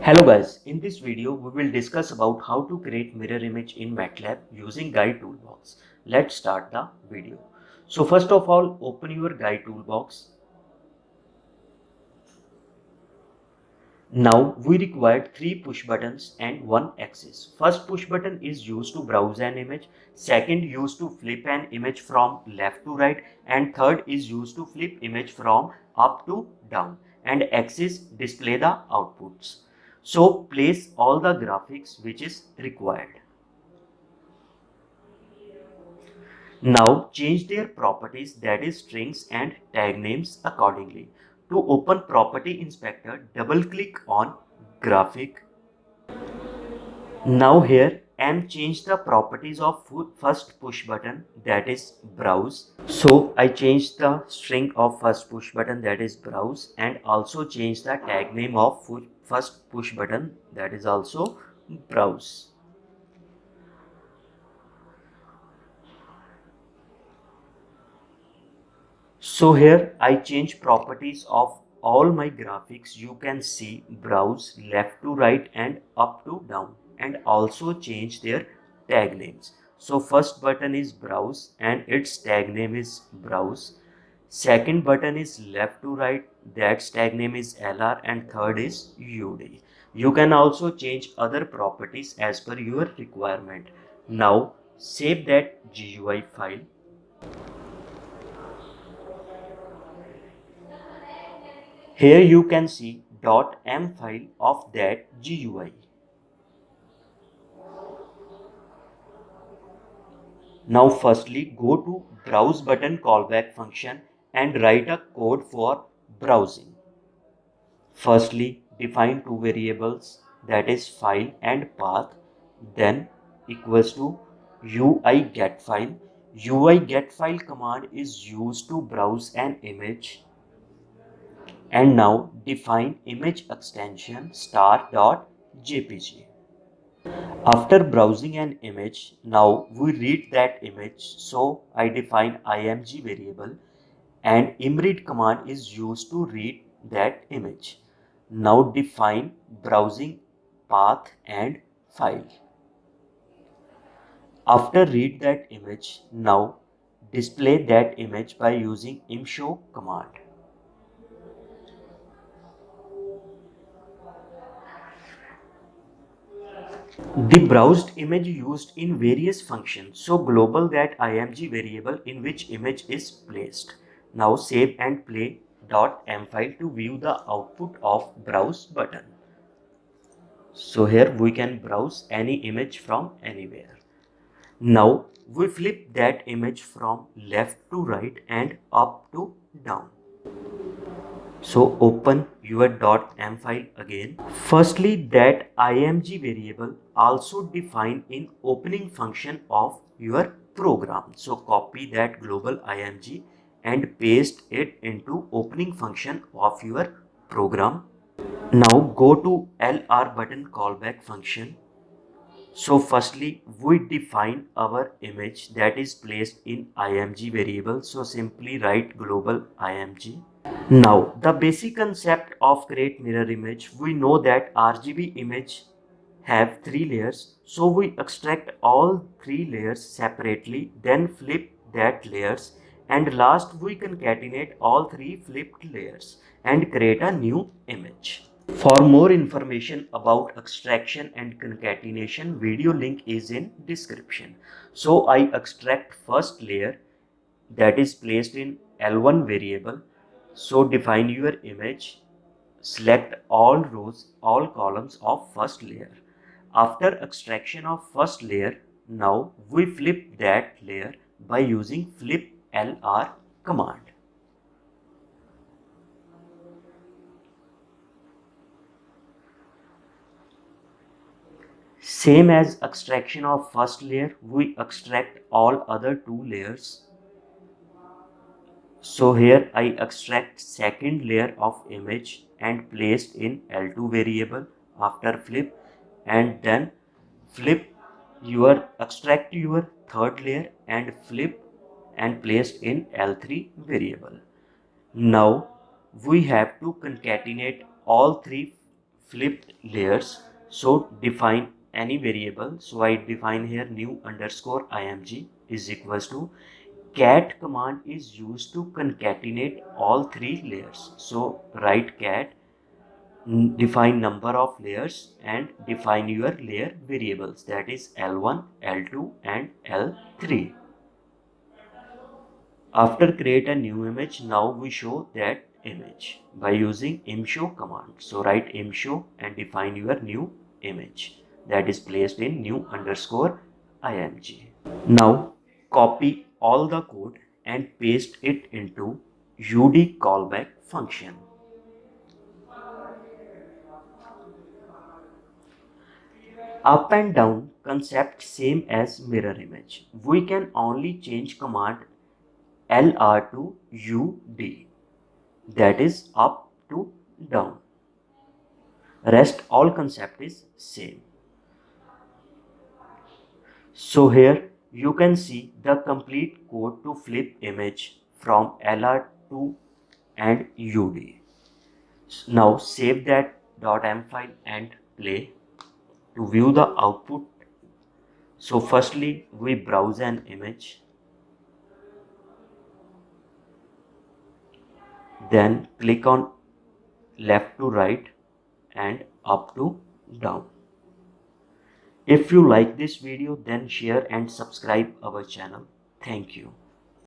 Hello guys, in this video we will discuss about how to create mirror image in MATLAB using Guide Toolbox. Let's start the video. So first of all, open your Guide Toolbox. Now we require 3 push buttons and 1 axis. First push button is used to browse an image, second used to flip an image from left to right, and third is used to flip image from up to down, and axis display the outputs. So place all the graphics which is required. Now change their properties, that is strings and tag names, accordingly. To open property inspector, double click on graphic. Now here and change the properties of first push button, that is browse. So I changed the string of first push button, that is browse, and also change the tag name of first push button, that is also browse. So here I change properties of all my graphics. You can see browse left to right and up to down, and also change their tag names. So first button is browse and its tag name is browse. Second button is left to right, that tag name is LR, and third is UD. You can also change other properties as per your requirement. Now save that GUI file. Here you can see .m file of that GUI. Now firstly go to browse button callback function and write a code for browsing. Firstly define two variables, that is file and path, then equals to UI_getFile. UI_getFile command is used to browse an image. And now define image extension star.jpg. After browsing an image, now we read that image, so I define img variable and imread command is used to read that image. Now define browsing path and file. After read that image, now display that image by using imshow command. The browsed image used in various functions, so global that img variable in which image is placed. Now save and play .m file to view the output of browse button. So here we can browse any image from anywhere. Now we flip that image from left to right and up to down. So open your .m file again. Firstly, that img variable also defined in opening function of your program. So copy that global img and paste it into opening function of your program. Now go to LR button callback function. So firstly, we define our image that is placed in img variable. So simply write global img. Now, the basic concept of create mirror image, we know that RGB image have 3 layers. So we extract all 3 layers separately, then flip that layers, and last we concatenate all 3 flipped layers and create a new image. For more information about extraction and concatenation, video link is in description. So I extract first layer that is placed in L1 variable. So define your image, select all rows, all columns of first layer. After extraction of first layer, now we flip that layer by using flip LR command. Same as extraction of first layer, we extract all other 2 layers. So here I extract second layer of image and placed in L2 variable after flip, and then extract your third layer and flip and placed in L3 variable. Now we have to concatenate all 3 flipped layers. So define any variable. So I define here new underscore img is equals to cat command is used to concatenate all three layers. So write cat, define number of layers and define your layer variables, that is L1, L2 and L3. After create a new image, now we show that image by using imshow command. So write imshow and define your new image that is placed in new underscore img. Now copy all the code and paste it into UD callback function. Up and down concept same as mirror image. We can only change command LR to UD, that is up to down. Rest all concept is same. So here you can see the complete code to flip image from LR to and UD. Now save that .m file and play. To view the output, so firstly we browse an image, then click on left to right and up to down. If you like this video, then share and subscribe our channel. Thank you.